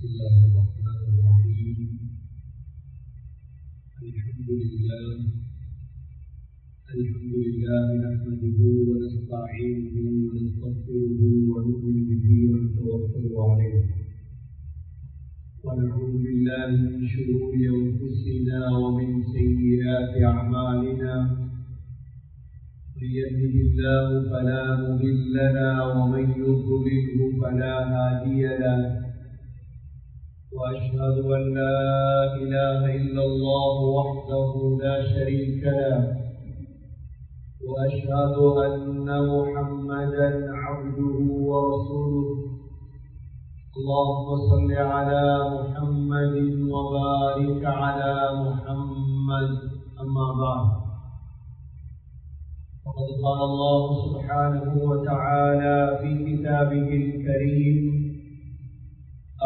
بسم الله الرحمن الرحيم. الحمد لله نحمده ونستعينه ونستغفره ونؤمن به ونتوكل عليه ونعوذ بالله من شرور أنفسنا ومن سيئات أعمالنا. من يهده الله فلا مضل له ومن يضلله فلا هادي له، وأشهد أن لا إله إلا الله وحده لا شريك له، وأشهد أن محمدا عبده ورسوله. اللهم صل على محمد وبارك على محمد. أما بعد، فقد قال الله سبحانه وتعالى في كتابه الكريم: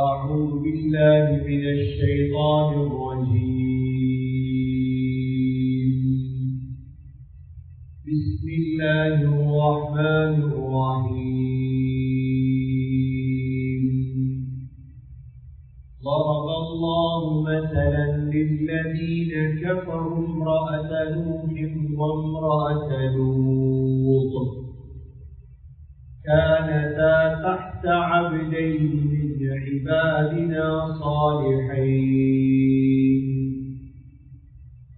أعوذ بالله من الشيطان الرجيم. بسم الله الرحمن الرحيم. ضرب الله مثلا للذين كفروا امرأة نوح وامرأة لوط كانتا تحت عبدين من عبادنا صالحين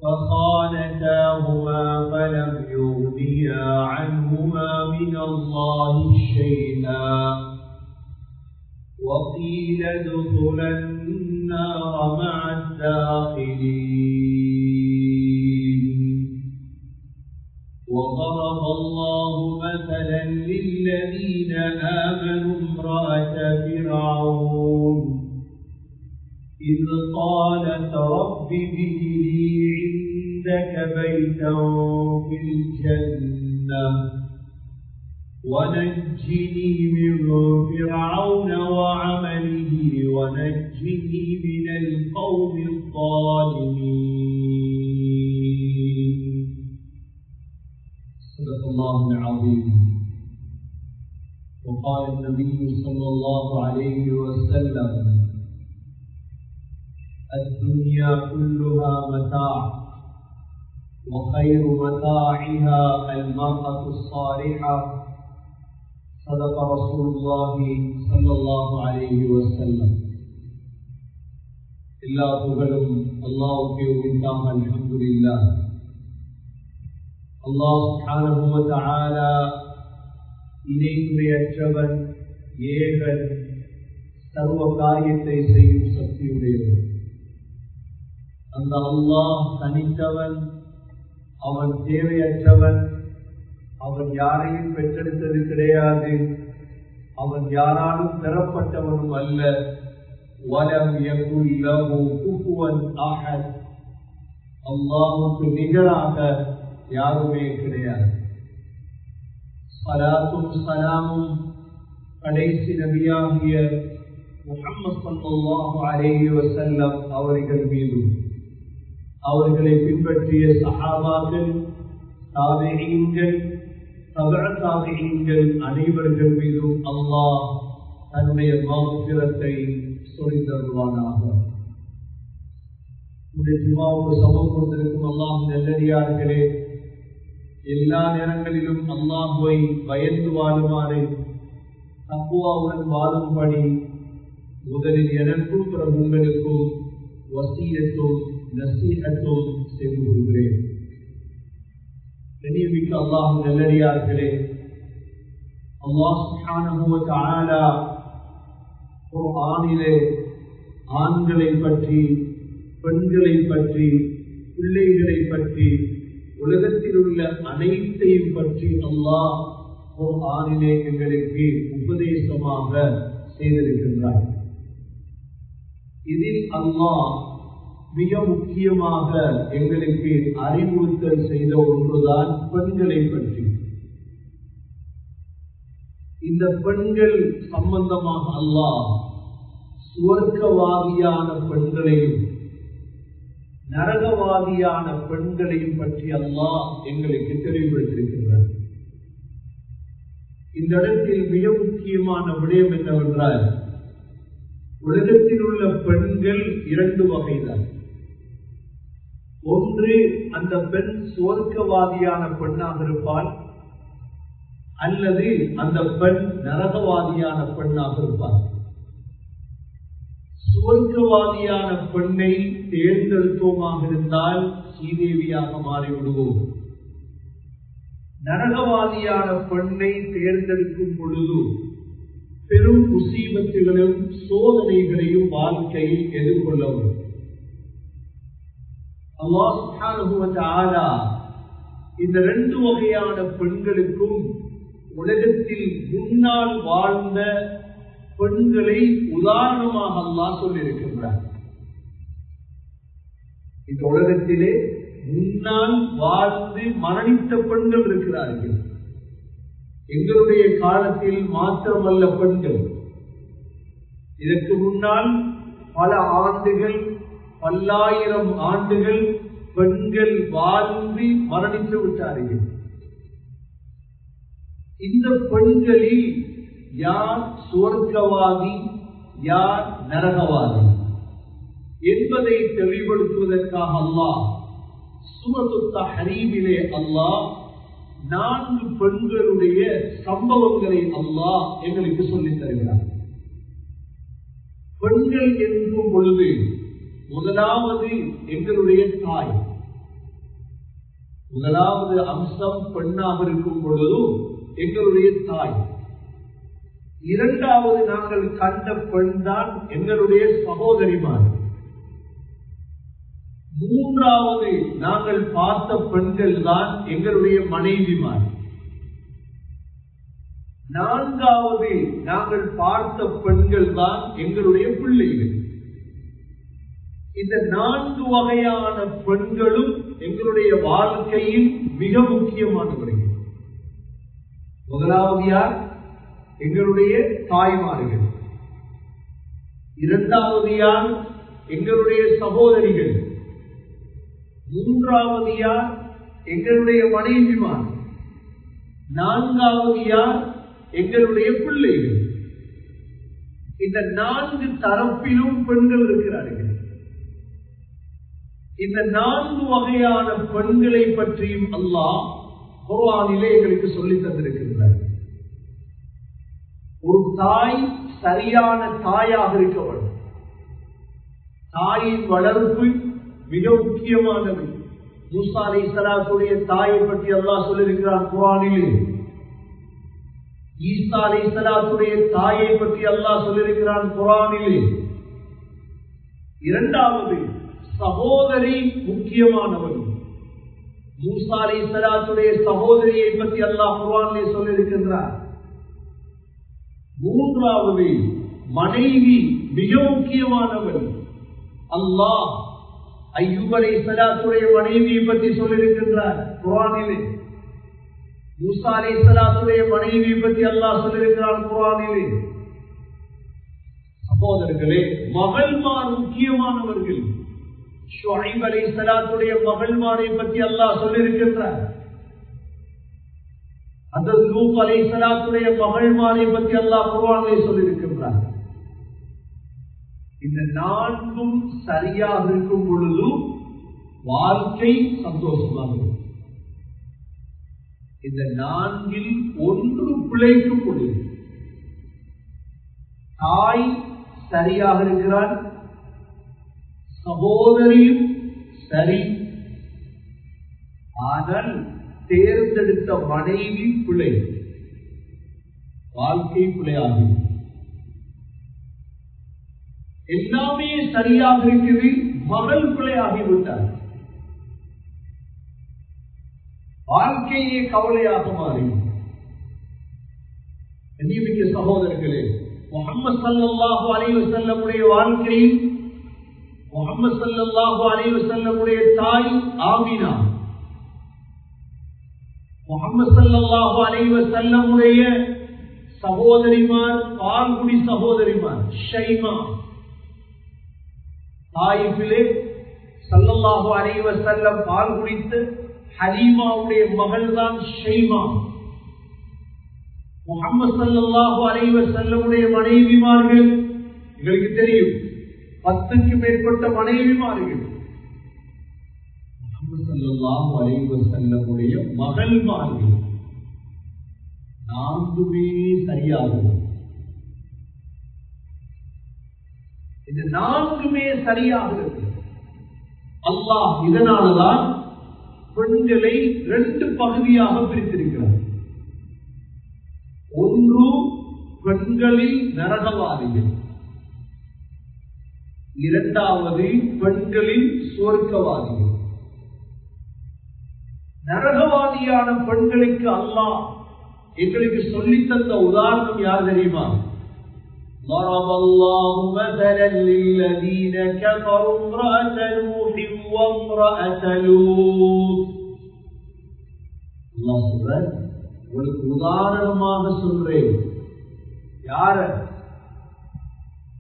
فخانتاهما فلم يغنيا عنهما من الله شيئا وقيل ادخلا النار مع الداخلين. وضرب الله مثلا للذين آمنوا امرأة فرعون إذ قالت رب ابن لي عندك بيتا في الجنة ونجني من فرعون وعمله ونجني من القوم الظالمين. صدق الله العظيم. وقال النبي صلى الله عليه وسلم: الدنيا كلها متاع وخير متاعها المرأة الصالحة. صدق رسول الله صلى الله عليه وسلم. எல்லா புகழும் அல்லாஹ்வுக்கே உரித்தாக. அல்ஹம்துலில்லாஹ். அல்லாஹ் சுப்ஹானஹு வ தஆலா இணையற்றவன், ஏகன், சர்வ காரியத்தை செய்யும் சக்தியுடையவன். அந்த அல்லாஹ் தனித்தவன், அவன் தேவையற்றவன், அவன் யாரையும் பெற்றெடுத்தது கிடையாது, அவன் யாராலும் பெறப்பட்டவனும் அல்ல. வலம் யகுல் லஹு குஃபுவன் அஹத். அல்லாஹ்வுக்கு நிகராக யாருமே கிடையாது. ஸலாத்தும் ஸலாமும் கடைசி நபியாகிய முஹம்மது ஸல்லல்லாஹு அலைஹி வஸல்லம் அவர்கள் மீதும், அவர்களை பின்பற்றிய சஹாபாக்கள், தாபிஈன்கள், தபஅ தாபிஈன்கள் அனைவர்கள் மீதும் அல்லாஹ் தன்னுடைய மக்ஃபிரத்தை சொரிந்தருள்வானாக. இந்த ஜும்ஆவுக்கு சமம் கொண்டிருக்கும் அல்லாஹ்வின் நல்லடியார்களே, எல்லா நேரங்களிலும் அல்லாஹ்வை பயந்து வாழுமாறு, தக்வாவுடன் வாழும்படி முதலில் எனக்கும் பிறகு உங்களுக்கும் வஸீயத்தும் நஸீஹத்தும் செய்து கொள்கிறேன். கண்ணியமிக்க அல்லாஹ்வின் நல்லடியார்களே, அல்லாஹ் சுப்ஹானஹு வ தஆலா குர்ஆனிலே ஆண்களை பற்றி, பெண்களை பற்றி, பிள்ளைகளை பற்றி, உலகத்தில் உள்ள அனைத்தையும் பற்றி அல்லாஹ் குர்ஆனிலே எங்களுக்கு உபதேசமாக செய்திருக்கின்றார். இதில் அல்லாஹ் மிக முக்கியமாக எங்களுக்கு அறிவுறுத்தல் செய்த ஒன்றுதான் பெண்களை பற்றி. இந்த பெண்கள் சம்பந்தமாக அல்லாஹ் சுவர்க்கவாதியான பெண்களையும் நரகவாதியான பெண்களையும் பற்றி அல்லாஹ் எங்களுக்கு தெளிவுபடுத்தியிருக்கிறார். இந்த இடத்தில் மிக முக்கியமான விடயம் என்னவென்றால், உலகத்தில் உள்ள பெண்கள் இரண்டு வகைதான். ஒன்று, அந்த பெண் சுவர்க்கவாதியான பெண்ணாக இருப்பாள், அல்லது அந்த பெண் நரகவாதியான பெண்ணாக இருப்பாள். சுவர்க்கவாதியான பெண்ணை தேர்ந்தெடுத்தோமாக இருந்தால் ஸ்ரீதேவியாக மாறிவிடுவோம். நரகவாதியான பெண்ணை தேர்ந்தெடுக்கும் பொழுது பெரும் முசீபத்துகளும் சோதனைகளையும் வாழ்க்கையில் எதிர்கொள்ளவும் அல்லாஹ் சுப்ஹானஹு வ தஆலா இந்த ரெண்டு வகையான பெண்களுக்கும் உலகத்தில் முன்னால் வாழ்ந்த பெண்களை உதாரணமாக அல்லாஹ் சொல்லியிருக்கின்றார். இந்த உலகத்திலே முன்னால் வாழ்ந்து மரணித்த பெண்கள் இருக்கிறார்கள். எங்களுடைய காலத்தில் மாத்திரமல்ல பெண்கள், இதற்கு முன்னால் பல ஆண்டுகள், பல்லாயிரம் ஆண்டுகள் பெண்கள் வாழ்ந்து மரணித்து விட்டார்கள். இந்த பெண்களில் யார் சுவர்க்கவாதி, யார் நரகவாதி என்பதை தெளிவுபடுத்துவதற்காக அல்லாஹ் சூரத்து தஹ்ரீமிலே அல்லாஹ் 4 பெண்களுடைய சம்பவங்களை அல்லாஹ் எங்களுக்கு சொல்லித் தருகிறார். பெண்கள் இருக்கும் பொழுது முதலாவது எங்களுடைய தாய். முதலாவது அம்சம் பெண்ணாக இருக்கும் பொழுது எங்களுடைய தாய். இரண்டாவது நாங்கள் கண்ட பெண் தான் எங்களுடைய சகோதரிமார். மூன்றாவது நாங்கள் பார்த்த பெண்கள் தான் எங்களுடைய மனைவிமார். நான்காவது நாங்கள் பார்த்த பெண்கள் தான் எங்களுடைய பிள்ளைகள். இந்த 4 வகையான பெண்களும் எங்களுடைய வாழ்க்கையில் மிக முக்கியமானவர்கள். முதலாவது யார்? எங்களுடைய தாய்மார்கள். இரண்டாவது யார்? எங்களுடைய சகோதரிகள். மூன்றாவது யார்? எங்களுடைய மனைவிமார். நான்காவது யார்? எங்களுடைய பிள்ளைகள். இந்த 4 தரப்பிலும் பெண்கள் இருக்கிறார்கள். இந்த 4 வகையான பெண்களை பற்றியும் அல்லாஹ் குர்ஆனிலே எங்களுக்கு சொல்லித் தந்திருக்கிறார். ஒரு தாய் சரியான தாயாக இருக்க வேண்டும். தாயின் வளர்ப்பு மிக முக்கியமானது. மூசா அலைஹிஸ்ஸலாத்துடைய தாயை பற்றி அல்லாஹ் சொல்லியிருக்கிறார் குர்ஆனிலே. ஈசா அலைஹிஸ்ஸலாத்துடைய தாயை பற்றி அல்லாஹ் சொல்லியிருக்கிறார் குர்ஆனிலே. இரண்டாவது சகோதரி முக்கியமானவர். மூசா அலைஹிஸ்ஸலாத்துடைய சகோதரியை பற்றி அல்லாஹ் குர்ஆனிலே சொல்லியிருக்கிறார். மூன்றாவது மனைவி மிக முக்கியமானவர். அல்லாஹ் அய்யூப் அலைஹிஸ்ஸலாத்துடைய மனைவியை பற்றி சொல்லியிருக்கிறார் குர்ஆனிலே. மூசா அலைஹிஸ்ஸலாத்துடைய மனைவியை பற்றி அல்லாஹ் சொல்லியிருக்கிறார் குர்ஆனிலே. சகோதரர்களே, மகள்மார் முக்கியமானவர்கள். ஷுஐப் அலைஹிஸ்ஸலாத்துடைய மகள்மாரை பற்றி அல்லாஹ் சொல்லியிருக்கிறார். அந்த லூத் அலைஹிஸ்ஸலாத்துடைய மகள்மாரை பற்றி அல்லாஹ் குர்ஆனிலே சொல்லியிருக்கிறார். இந்த 4ம் சரியாக இருக்கும் பொழுது வாழ்க்கை சந்தோஷமாக இருக்கும். இந்த 4ல் ஒன்று பிழைக்கும் பொழுது தாய் சரியாக இருக்கிறார், சகோதரியும் சரி, ஆனால் தேர்ந்தெடுத்த மனைவி பிழை, வாழ்க்கை பிழையாகும். எல்லாமே சரியாக இருக்குது, மகள் பிழையாகிவிட்டார், வாழ்க்கையே கவலையாக மாறி. கண்ணியமிக்க சகோதரர்களே, முஹம்மது ஸல்லல்லாஹு அலைஹி வஸல்லம் உடைய வாழ்க்கையில் முஹம்மது ஸல்லல்லாஹு அலைஹி வஸல்லம் உடைய தாய் ஆமினா, முஹம்மது ஸல்லல்லாஹு அலைஹி வஸல்லம் உடைய சகோதரிமார், பால்குடி சகோதரிமார் ஷைமா. தாயிஃபிலே ஸல்லல்லாஹு அலைஹி வஸல்லம் பால் குடித்த ஹலீமாவுடைய மகள் தான் ஷைமா. முஹம்மது ஸல்லல்லாஹு அலைஹி வஸல்லம் உடைய மனைவிமார்கள் எங்களுக்கு தெரியும் 10க்கு மேற்பட்ட மனைவிமார்கள். முஹம்மது ஸல்லல்லாஹு அலைஹி வஸல்லமுடைய மகள்மார்கள் 4மே சரியாகும். இந்த 4மே சரியாகிறது. அல்லாஹ் இதனால்தான் பெண்களை 2 பகுதியாக பிரித்திருக்கிறார். ஒன்று பெண்களில் நரகவாதிகள், இரண்டாவது பெண்களில் சுவர்க்கவாதிகள். நரகவாதியான பெண்களுக்கு அல்லாஹ் எங்களுக்கு சொல்லித் தந்த உதாரணம் யார் தெரியுமா? ضرب الله مثلا للذين كفروا امرأة نوح وامرأة لوط. அல்லாஹ் சொல்றார், உங்களுக்கு உதாரணமாக சொல்றேன். யார?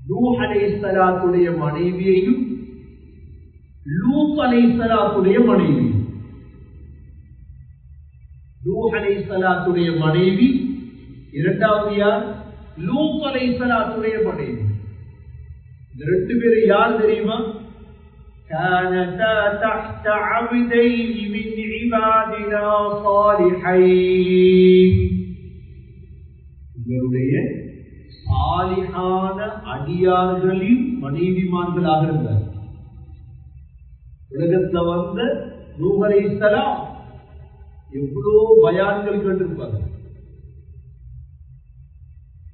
நூஹ் அலைஹிஸ்ஸலாத்துடைய மனைவியையும் லூத் அலைஹிஸ்ஸலாத்துடைய மனைவி. நூஹ் அலைஹிஸ்ஸலாத்துடைய மனைவி, இரண்டாவது யார்? லூத் அலைஹிஸ்ஸலாத்துடைய மனைவி. இந்த 2 பேர் யார் தெரியுமா? كانتا تحت عبدين من عبادنا صالحين. இவருடைய சாலிஹான அடியார்களின் மனைவிமார்களாக இருந்தார். உலகத்துல வந்த நூஹ் அலைஹிஸ்ஸலாம் எவ்வளோ பயான்கள் கேட்டிருப்பாங்க.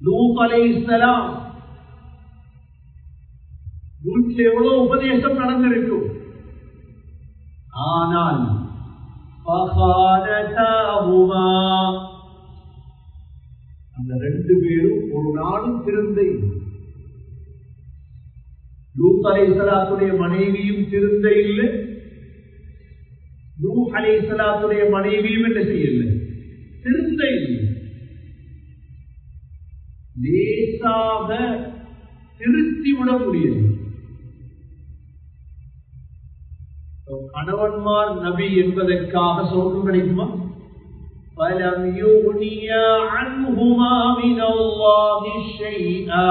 லூத் அலைஹிஸ்ஸலாம் வீட்டில் எவ்வளவு உபதேசம் நடந்திருக்கும். ஆனால் அந்த 2 பேரும் ஒரு நாளும் திருந்தை. லூத் அலைஹிஸ்ஸலாத்துடைய மனைவியும் திருந்த இல்லை, நூஹ் அலைஹிஸ்ஸலாத்துடைய மனைவியும் என்ன செய்யல, திருந்த இல்லை. லேசாக திருத்திவிட முடியாது. கணவன்மார் நபி என்பதற்காக சொர்க்கம் கிடைக்குமா? فَلَمْ يُغْنِيَا عَنْهُمَا مِنَ اللَّهِ شَيْئًا.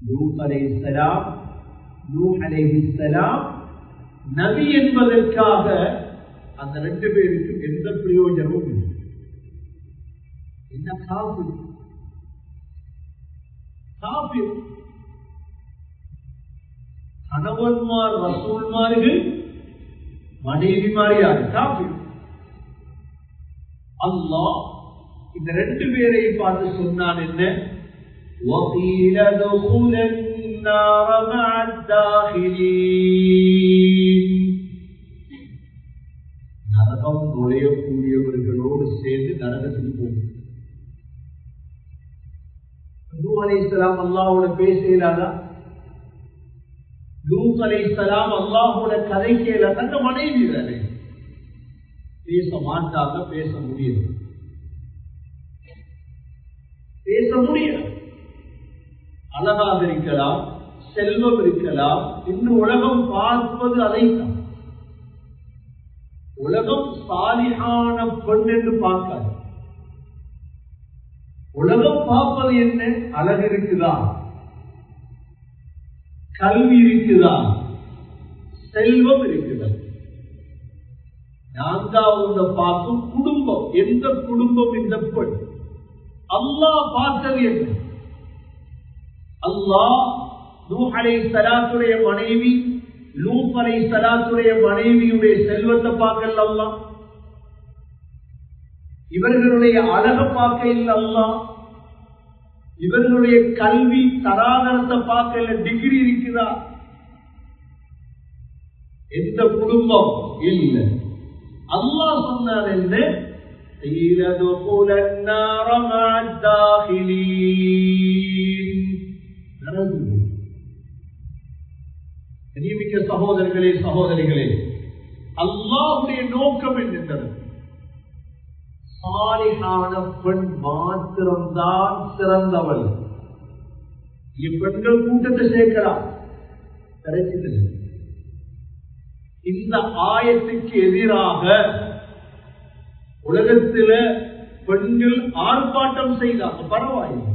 லூத் அலைஹிஸ்ஸலாம், நூஹ் அலைஹிஸ்ஸலாம் நபி என்பதற்காக அந்த 2 பேருக்கு எந்த பிரயோஜனமும் இல்லை. என்ன காஃபிர், காஃபிர். கணவன்மார் ரசூல்மார்கள், மனைவிமார் யாரு? காஃபிர். அல்லாஹ் இந்த 2 பேரை பார்த்து சொன்னான் என்ன? وَقِيلَ ادْخُلَا النَّارَ مَعَ الدَّاخِلِينَ. நரகம் நுழையக்கூடியவர்களோடு சேர்ந்து நரகத்துக்கு போகும். நூஹ் அலைஹிஸ்ஸலாம் அல்லாஹ்வோட பேசலாதா? லூத் அலைஹிஸ்ஸலாம் அல்லாஹ்வோட கதைக்கல. தந்த மனைவி தானே, பேச மாட்டாங்க, பேச முடியாது, பேச முடியாது. அழகாக இருக்கலாம், செல்வம் இருக்கலாம், இன்று உலகம் பார்ப்பது அதைத்தான். உலகம் சாலிஹான பெண் என்று பார்க்காது. உலகம் பார்ப்பது என்ன? அழகு இருக்குதா, கல்வி இருக்குதா, செல்வம் இருக்குதா. 4வது பார்க்கும் குடும்பம். எந்த குடும்பம் இந்த பெண்? அல்லாஹ் பார்த்தது என்ன? அல்லாஹ் நூஹ் அலைஹிஸ்ஸலாத்துடைய மனைவி, லூத் அலைஹிஸ்ஸலாத்துடைய மனைவியுடைய செல்வத்தை பார்க்கல அல்லாஹ். இவர்களுடைய அழக பார்க்க இல்லை அல்லாஹ். இவர்களுடைய கல்வி தராதரத்தை பார்க்கல. டிகிரி இருக்குதா? எந்த குடும்பம் இல்லை. அல்லாஹ் சொன்னார் என்ன? கண்ணியமிக்க சகோதரர்களே, சகோதரிகளே, அல்லாஹ்வுடைய நோக்கம் என்ன? சாலிஹான பெண் மாத்திரம்தான் சிறந்தவள். பெண்கள் கூட்டத்தை சேர்க்கலாம். இந்த ஆயத்துக்கு எதிராக உலகத்தில் பெண்கள் ஆர்ப்பாட்டம் செய்தாங்க. பரவாயில்லை,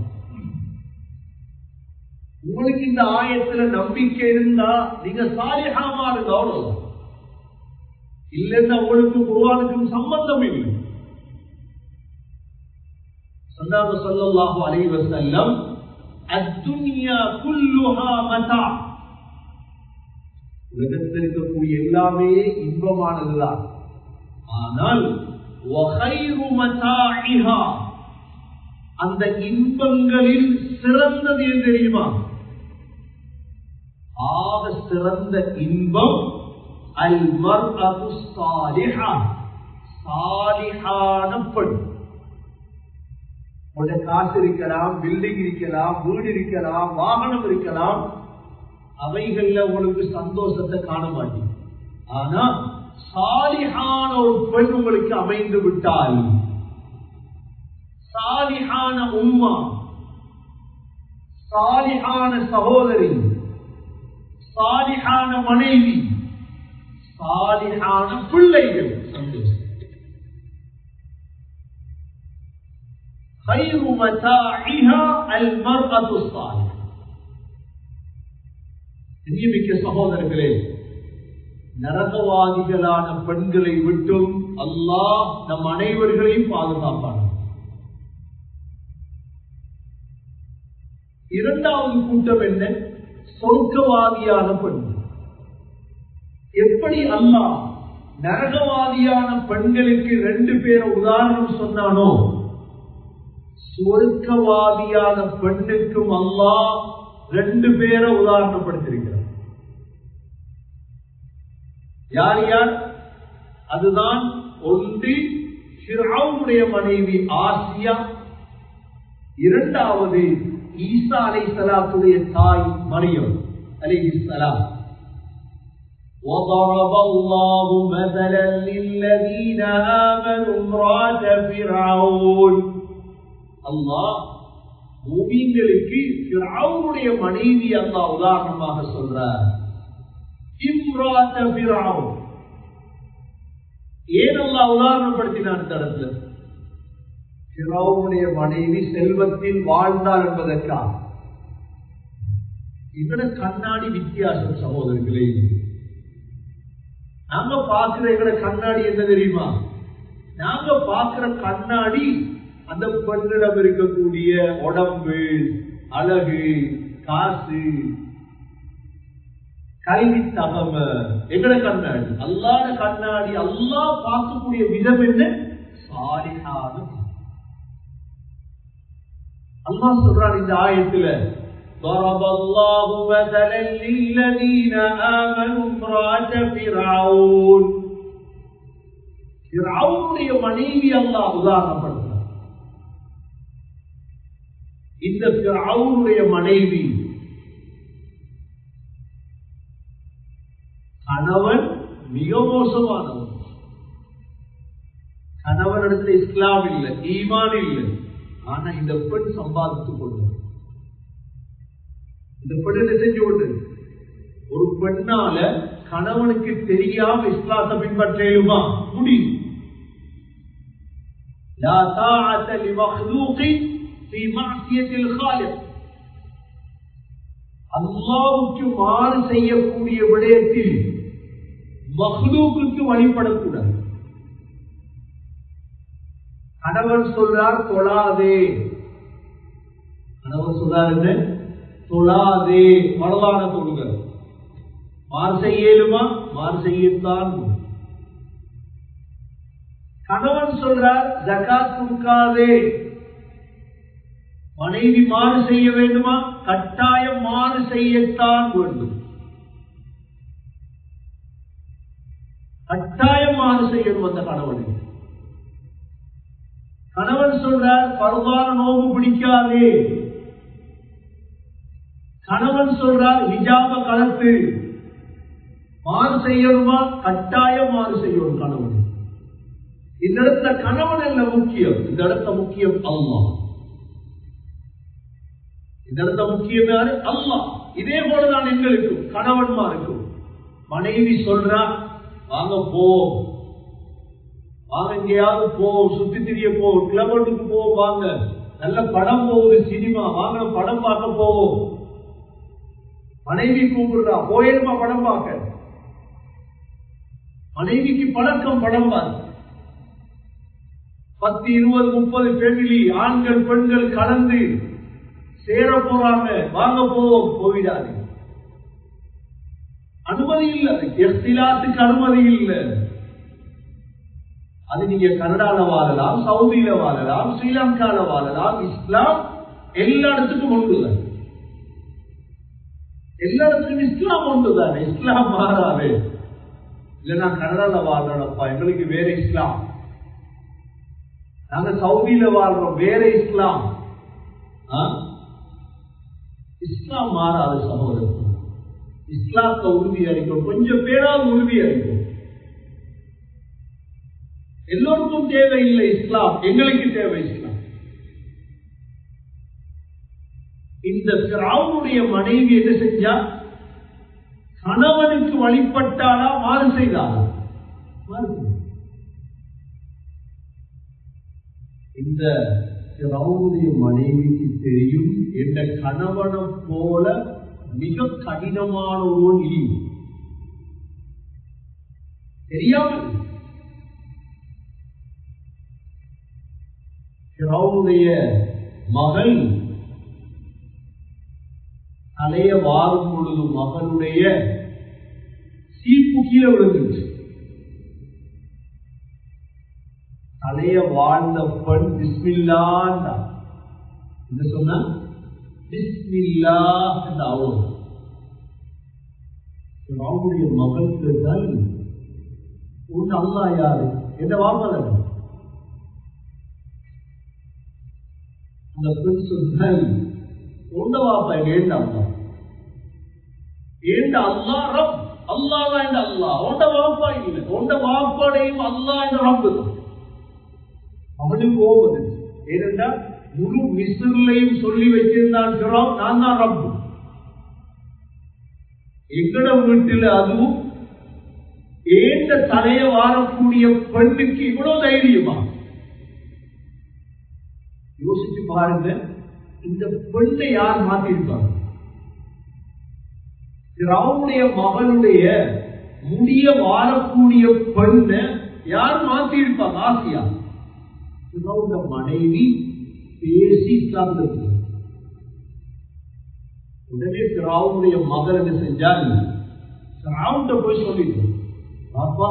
உங்களுக்கு இந்த ஆயத்துல நம்பிக்கை இருந்தா நீங்க சாலிஹா மாறுங்க, அவ்வளவு. இல்லைன்னா உங்களுக்கு குர்ஆனுக்கும் சம்பந்தம் இல்லை. சொன்னாங்க ஸல்லல்லாஹு அலைஹி வஸல்லம், அத்துன்யா குல்லுஹா மதா, உலகத்தில் இருக்கக்கூடிய எல்லாமே இன்பமானதுதான். ஆனால் வகைரு மதாஇஹா, அந்த இன்பங்களில் சிறந்தது எது தெரியுமா? ஆக சிறந்த இன்பம் அல் மர்அத்து ஸாலிஹா, சாலிஹான பெண். உங்க காசு இருக்கலாம், பில்டிங் இருக்கலாம், வீடு இருக்கலாம், வாகனம் இருக்கலாம், அவைகள்ல உங்களுக்கு சந்தோஷத்தை காண மாட்டீங்க. ஆனா சாலிஹான ஒரு பெண் உங்களுக்கு அமைந்து விட்டால், சாலிஹான உம்மா, சாலிஹான சகோதரி, சாலிஹான மனைவி, சாலிஹான பிள்ளைகள், சந்தோஷம். خير متاعها المرأة الصالحة. மிக்க சகோதரர்களே, நரகவாதிகளான பெண்களை விட்டும் அல்லாஹ் நம் அனைவர்களையும் பாதுகாப்பான். இரண்டாவது கூட்டம் என்ன? சொர்க்கவாதியான பெண். எப்படி அல்லாஹ் நரகவாதியான பெண்களுக்கு 2 பேரை உதாரணம் சொன்னானோ, சொர்க்கவாதியான பெண்ணுக்கும் அல்லாஹ் 2 பேரை உதாரணப்படுத்தியிருக்கிறார். யார் யார்? அதுதான் ஒன்று ஃபிர்அவுனுடைய மனைவி ஆசியா, இரண்டாவது ஈசா அலைஹிஸ்ஸலாத்துடைய தாய் மரியம் அலைஹிஸ்ஸலாம். وضرب الله مثلا للذين آمنوا امرأة فرعون. அல்லாஹ் மூமின்களுக்கு ஃபிர்அவுனுடைய மனைவி அல்லாஹ் உதாரணமாக சொல்றார். இம்ராத் ஃபிர்அவுன். ஏன் அல்லாஹ் உதாரணப்படுத்தினார் இந்த இடத்துல? ஃபிர்அவுனுடைய மனைவி செல்வத்தில் வாழ்ந்தார் என்பதற்காக. இவன கண்ணாடி வித்தியாசம் சகோதரர்களே. நாங்க பார்க்கிற எங்கட கண்ணாடி என்ன தெரியுமா? நாங்க பார்க்கிற கண்ணாடி அந்த பெண்ணிடம் இருக்கக்கூடிய உடம்பு, அழகு, காசு, கல்வி தகவ, எங்கட கண்ணாடி. அல்லாஹ்வுடைய கண்ணாடி. அல்லாஹ் பார்க்கக்கூடிய விதம் என்ன? சாலிஹான. அல்லாஹ் சொல்றான் இந்த ஆயத்துல, ضرب الله مثلا للذين آمنوا امرأة فرعون. ஃபிர்அவுனுடைய மனைவி அல்லாஹ் உதாரணப்படுத்துறார். இந்த ஃபிர்அவுனுடைய மனைவி கணவன் மிக மோசமானவன். கணவனிடத்தில் இஸ்லாம் இல்லை, ஈமான் இல்லை. ஆனா இந்த பெண் சம்பாதித்துக் கொண்டு, இந்த பெண் என்ன செஞ்சு கொண்டு, ஒரு பெண்ணால கணவனுக்கு தெரியாம இஸ்லாத்தை பின்பற்றேயுமா? முடியும். லா தாஅத லிமக்லூகின் ஃபீ மஅசியத்தில் காலிக். அல்லாஹ்வுக்கு மாறு செய்யக்கூடிய விடயத்தில் மக்லூக்குக்கு வழிபடக்கூடாது. கணவன் சொல்றார் தொழாதே, கணவன் சொல்றார் என்ன? தொழாதே, மரலான தொழுக. மாறு செய்யலுமா? மாறு செய்யத்தான். கணவன் சொல்றார் ஜகாத் கொடுக்காதே, மனைவி மாறு செய்ய வேண்டுமா? கட்டாயம் மாறு செய்யத்தான் வேண்டும். கட்டாயம் மாறு செய்யணும் அந்த கணவனுக்கு. கணவன் சொல்றார் பரவான நோவு பிடிக்காதே, கணவன் சொல்றார் ஹிஜாப கலத்து. மாறு செய்யணுமா? கட்டாயம் மாறு செய்யணும் கணவன். இந்த இடத்துல கணவன் அல்ல முக்கியம், இந்த இடத்துல முக்கியம் அல்லாஹ். இந்த இடத்துல முக்கியம் யாரு? அல்லாஹ். இதே போலதான் எங்களுக்கும் கணவன்மாருக்கும். மனைவி சொல்றா வாங்க போ, வாங்க எங்கேயாவது போ, சுத்தி திரிய போ, கிளம்புக்கு போ, வாங்க நல்ல படம் போகுது சினிமா, வாங்க படம் பார்க்க போவோம். மனைவி கூப்பிடுறா, போயிருமா படம் பார்க்க. மனைவிக்கு பழக்கம் படம் பார்க்க. 10, 20, 30 ஃபேமிலி, ஆண்கள் பெண்கள் கலந்து சேர போறாங்க. வாங்க போவோம், போயிடாது. அனுமதி இல்லை, எஸ்திலாத்துக்கு அனுமதி இல்லை. அது நீங்க கனடால வாழலாம், சவுதியில வாழலாம், ஸ்ரீலங்கால வாழலாம். இஸ்லாம் எல்லா இடத்துக்கும் ஒன்றுதான். எல்லா இடத்துக்கும் இஸ்லாம் ஒன்றுதான். இஸ்லாம் மாறாது. இல்லைன்னா கனடால வாழ்றோம்ப்பா, எங்களுக்கு வேற இஸ்லாம். நாங்க சவுதியில வாழ்றோம், வேற இஸ்லாம். இஸ்லாம் மாறாது சகோதரர். இஸ்லாத்தை உறுதி அளிக்கும், கொஞ்சம் பேரால் உறுதி அளிக்கும். எல்லோருக்கும் தேவையில்லை இஸ்லாம், எங்களுக்கு தேவை இஸ்லாம். இந்த ஃபிரௌனுடைய மனைவி என்ன செஞ்சா? கணவனுக்கு வழிபட்டாளா, மாறு செய்தாளா? இந்த ஃபிரௌனுடைய மனைவிக்கு தெரியும், என்ற கணவனை போல மிக கடினமான ஒருவன் இல்லை. தெரியாமல் ஃபிரௌனுடைய மகள் தலைய வாரும் பொழுது மகனுடைய சீப்பு கீழே விழுந்துச்சு. தலைய வாழ்ந்த பெண் பிஸ்மில்லா என்ன சொன்ன? பிஸ்மில்லா என்ற அவன் ஃபிரௌனுடைய மகள் கேட்டால், உன் அல்லாஹ் யாரு? என்ற வார்த்தை. அந்த பெண் சொன்னால், உண்ட வாப்பா ஏண்ட அல்லா, ஏண்ட அல்லா ரப், அல்லாதான் என்ற அல்லா, உண்ட வாப்பா இல்லை, உண்ட வாப்பாடையும் அல்லா என்ற ரப்பு தான். அவனுக்கு போவது ஏனென்றால் முழு மிஸ்ரிலையும் சொல்லி வச்சிருந்தான், நான் தான் ரப்பு. எங்கட வீட்டில் அதுவும் ஏண்ட தலைய வாரக்கூடிய பெண்ணுக்கு இவ்வளவு தைரியமா? யோசிச்சு பாருங்க, இந்த பெண்ணை யார் மாற்றிருப்பாங்க? ஃபிரௌனுடைய மகனுடைய முடிய வாரக்கூடிய பெண்ணை யார் மாற்றிருப்பாங்க? ஆசியா. ஃபிரௌனுடைய மனைவி பேசி இஸ்லாத்துக்கு. உடனே ஃபிரௌனுடைய மகள் என்ன செஞ்சால், ஃபிரௌன்கிட்ட போய் சொல்லிட்டு, பாப்பா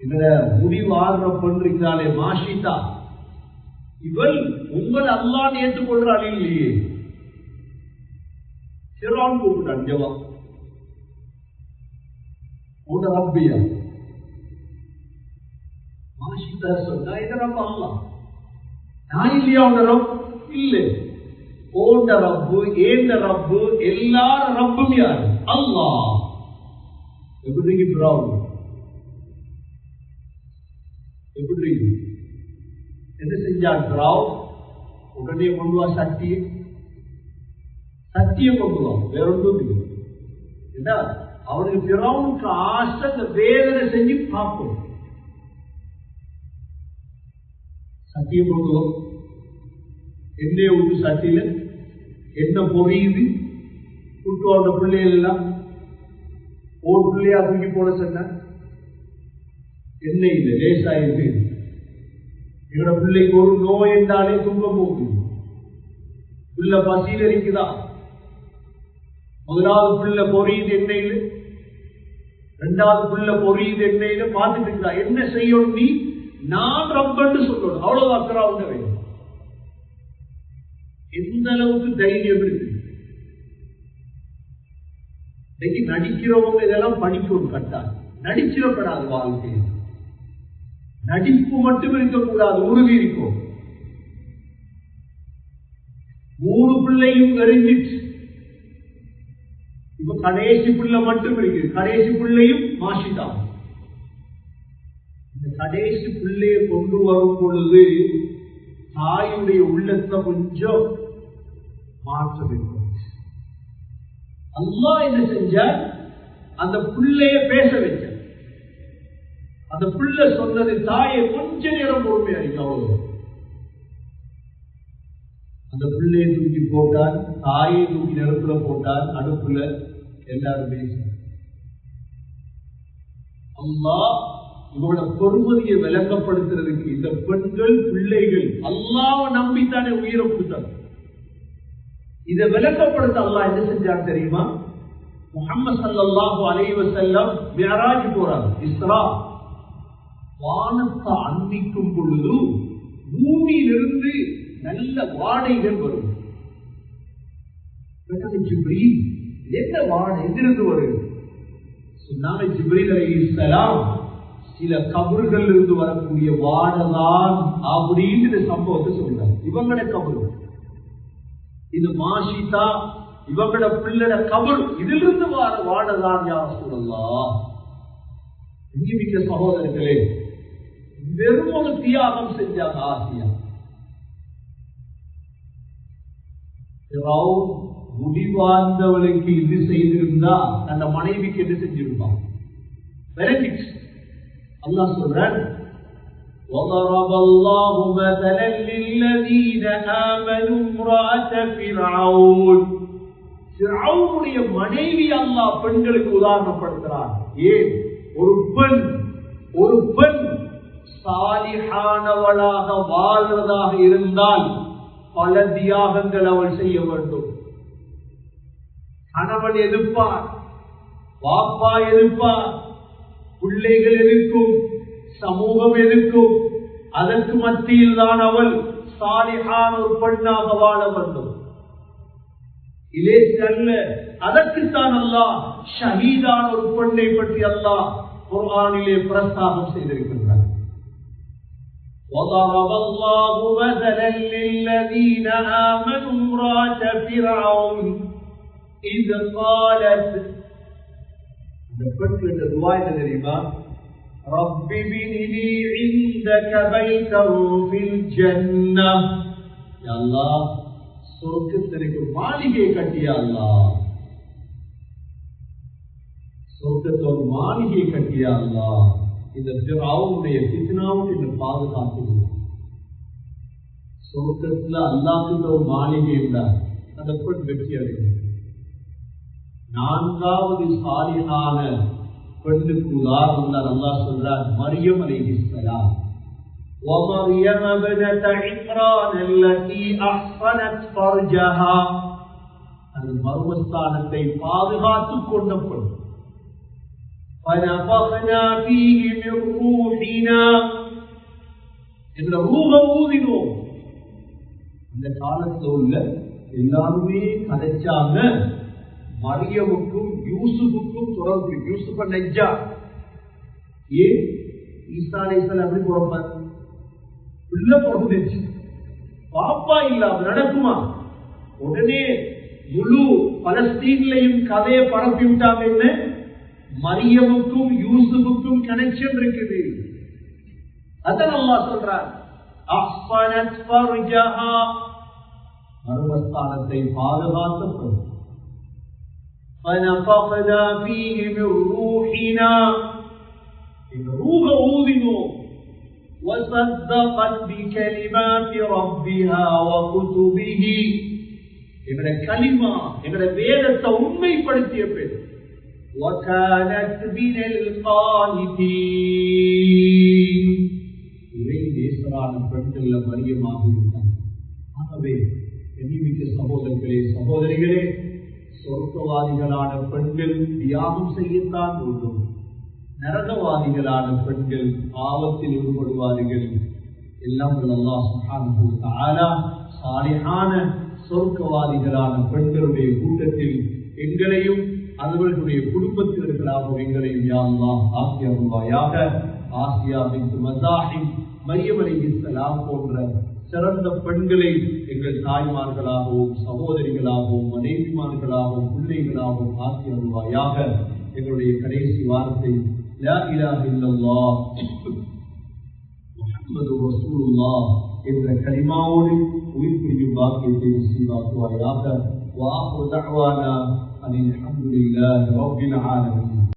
இந்த முடி வாடுற பெண் இருக்கிறாளே மாஷிதா, இவள் உங்கள் அல்லாஹ் ஏற்றுக்கொள்றாள் இல்லையே. ஃபிரௌன் கூப்பிட்டான், ஜவாப் உன் ரப்பியா? மாஷிதா சொன்னா, இது ரப்ப அல்லாஹ். நான் இல்லையா உன் ரப்? இல்லை. ஓண்ட ரப்பு, ஏண்ட ரப்பு, எல்லார ரப்பும் யாரு? அல்லாஹ். எப்படி ஃபிரௌன்? எப்படி என்ன செஞ்சான் ஃபிரௌன்? உடனே கொண்டு வா சட்டியை, சட்டியை கொண்டு வா, வேற ஒன்றும் இல்லை. என்ன அவனுக்கு ஃபிரௌனுக்கு ஆசை, அந்த வேதனை செஞ்சு பார்ப்போம். சட்டியை கொண்டு வா, எண்ணெயை விட்டு சட்டியில எண்ணெய் பொரியுது. குட்டுவாண்ட பிள்ளைகள் எல்லாம் ஒரு பிள்ளையா தூக்கி போட சொன்ன, எண்ணெய் இல்லை, லேசாயிருக்கு. எங்களோட பிள்ளைக்கு ஒரு நோய் என்றாலே துன்பம் போகுது. பிள்ளை பசியில் இருக்குதா? முதலாவது பிள்ளை பொரியுது எண்ணெயில், இரண்டாவது பிள்ளை பொரியுது எண்ணெயில பார்த்துட்டு இருக்கிறா. என்ன செய்யணும்? நீ நான் ரப்பன்னு சொல்லணும். அவ்வளவு அக்கறா உங்க வேணும். எந்த அளவுக்கு தைரியம் இருக்கு? இன்னைக்கு நடிக்கிறவங்க இதெல்லாம் படிக்கணும் கட்டாது. நடிச்சிடப்படாது வாழ்க்கையில். நடிப்பு மட்டும் இருக்கக்கூடாது, உறுதி இருக்கும். 3 பிள்ளையும் எரிஞ்சிச்சு. இப்ப கடைசி பிள்ளை மட்டும் இருக்கு. கடைசி பிள்ளையும் மாஷிதான். இந்த கடைசி பிள்ளையை கொண்டு வரும் பொழுது தாயுடைய உள்ளத்துல கொஞ்சம் மாற்றம் இருக்கும். அல்லாஹ் என்ன செஞ்சார்? அந்த பிள்ளைய பேச வச்ச. அந்த பிள்ளை சொன்னது, தாயை கொஞ்ச நேரம் பொறுமையா இருக்கு. அவ்வளவு அந்த பிள்ளையை தூக்கி போட்டால், தாயை தூக்கி நெருப்புல போட்டால் அடுப்புல எல்லாரும் பேசும். அல்லாஹ் இவங்களோட பொறுமதியை விளங்கப்படுத்துறதுக்கு இந்த பெண்கள் பிள்ளைகள் அல்லாஹ்வை நம்பித்தானே உயிரை கொடுத்தாங்க. இதை விளக்கப்படுத்த அல்லாஹ் என்ன செஞ்சாங்க தெரியுமா? முஹம்மது ஸல்லல்லாஹு அலைஹி வஸல்லம் மிஅராஜ் போறாங்க, இஸ்ரா. வானத்தை அன்பிக்கும் பொழுது பூமியிலிருந்து நல்ல வாடைகள் வரும். ஜிப்ரீல், என்ன வாடை எங்கிருந்து வருது? சொன்னாங்க ஜிப்ரீல் அலைஹிஸ்ஸலாம், சில கபர்கள் இருந்து வரக்கூடிய வாடதான் அப்படின்னு சம்பவத்தை சொல்றாங்க. இவங்களோட கபர், இது மாஷிதா, இவங்களோட பிள்ளை கபர், இதிலிருந்து வர வாடதான். யா ரசூலல்லாஹ், மிக்க சகோதரர்களே, வெறும் ஒரு தியாகம் செஞ்சாங்க ஆசியா. முடிவார்ந்தவளுக்கு இது செய்திருந்தா அந்த மனைவிக்கு என்ன செஞ்சிருப்பான்? அல்லாஹ் சொல்றான், وضرب الله مثلا للذين آمنوا امرأة فرعون. ஃபிரௌனுடைய மனைவி அல்லாஹ் பெண்களுக்கு உதாரணப்படுத்துறான். ஏன்? ஒரு பெண் சாலிஹானவளாக வாழ்வதாக இருந்தால் பல தியாகங்கள் அவள் செய்ய வேண்டும். கணவன் எதிர்ப்பார், பாப்பா எதிர்ப்பார், பிள்ளைகள் எதிர்க்கும், சமூகம் எதிர்க்கும். அதற்கு மத்தியில் தான் அவள் சாலிஹான ஒரு பெண்ணாக வாழ வேண்டும். இல்ல, அதற்குத்தான் அல்லாஹ் ஷஹீதான ஒரு பெண்ணை பற்றி அல்லாஹ் குர்ஆனிலே பிரஸ்தாபம் செய்திருக்கின்றார். وضرب الله مثلا للذين آمنوا امرأة فرعون إذ قالت. இந்த பெண்ணுடைய துஆ என்ன தெரியுமா? رب ابن لي عندك بيتا في الجنة. يا الله, சொர்க்கத்திற்கு மாளிகை கட்டியா அல்லாஹ், சொர்க்கத்தோட மாளிகை கட்டியா அல்லாஹ். இந்த ஃபிரௌனுடைய ஃபித்னாவுக்கு என்ன பாதுகாத்து. சொர்க்கத்துல அல்லாஹ்வுக்கு ஒரு மாளிகை இருந்தார், அந்த பெண் வெற்றி அடைந்தார். நான்காவது சாலிஹான பெண்ணுக்கு உதாரணம் தான் அல்லாஹ் சொல்றார், மரியம் அலைஹிஸ்ஸலாம். وَمَرْيَمَ ابْنَتَ عِمْرَانَ الَّتِي أَحْصَنَتْ فَرْجَهَا. அந்த மர்மஸ்தானத்தை பாதுகாத்துக் கொண்ட பெண். فَنَفَخْنَا فِيهِ مِنْ رُوحِنَا. என்ற ரூஹ ஊதினோம். அந்த காலத்தில் உள்ள எல்லாருமே கதைச்சாங்க, மரியமுக்கும் யூசுஃபுக்கும் தொடர்பு. யூசுஃப் நஜ்ஜார். ஏன் ஈசா அலைஹிஸ்ஸலாம் அப்படி பிறப்பார்? உள்ள பிறந்துச்சு, பாப்பா இல்லாம நடக்குமா? உடனே முழு பலஸ்தீன்லையும் கதையை பரப்பி விட்டாங்க. என்ன? மரியமுக்கும் யூசுஃபுக்கும் கனெக்ஷன் இருக்குது. அதான் அல்லாஹ் சொல்றார், அஹ்ஸனத் ஃபர்ஜஹா, மர்மஸ்தானத்தை பாதுகாத்த. فَنَفَخْنَا فِيهِ مِنْ رُوحِنَا. إن روح أوذنوا وصدقت بكلمات ربها وكتبه. எங்களுடைய கலிமா, எங்களுடைய வேதத்தை உண்மைப்படுத்திய பெண். وَكَانَتْ مِنَ الْقَانِتِينَ. இறை நேசரான பெண்கள் மரியமாக இருந்தார். ஆகவே எண்ணிமிக்க சகோதரர்களே, சகோதரிகளே, சொர்க்கவாதிகளான பெண்கள் தியாகம் செய்யத்தான் வேண்டும். நரகவாதிகளான பெண்கள் பாவத்தில் ஈடுபடுவார்கள். எல்லாம் அல்லாஹ் சுப்ஹானஹு வ தஆலா சாலிஹான சொர்க்கவாதிகளான பெண்களுடைய கூட்டத்தில் எங்களையும் அவர்களுடைய குடும்பத்தினர்களாகவும் எங்களையும் யா அல்லாஹ் ஆக்கி அருள்வாயாக. ஆசியா பின்த் மஸாஹிம், மரியம் அலைஹிஸ்ஸலாம் போன்ற சிறந்த பெண்களை எங்கள் தாய்மார்களாகவும் சகோதரிகளாகவும் மனைவிமார்களாகவும் பிள்ளைகளாகவும் ஆக்கி அருள்வாயாக. எங்களுடைய கடைசி வார்த்தை லா இலாஹ இல்லல்லாஹ் முஹம்மது ரசூலுல்லாஹ் என்ற கலிமாவோடு உயிர் பிரியும் பாக்கியத்தை நசீபாக்குவாயாக. வ ஆகிரு தஅவானா அனில் ஹம்துலில்லாஹி ரப்பில் ஆலமீன்.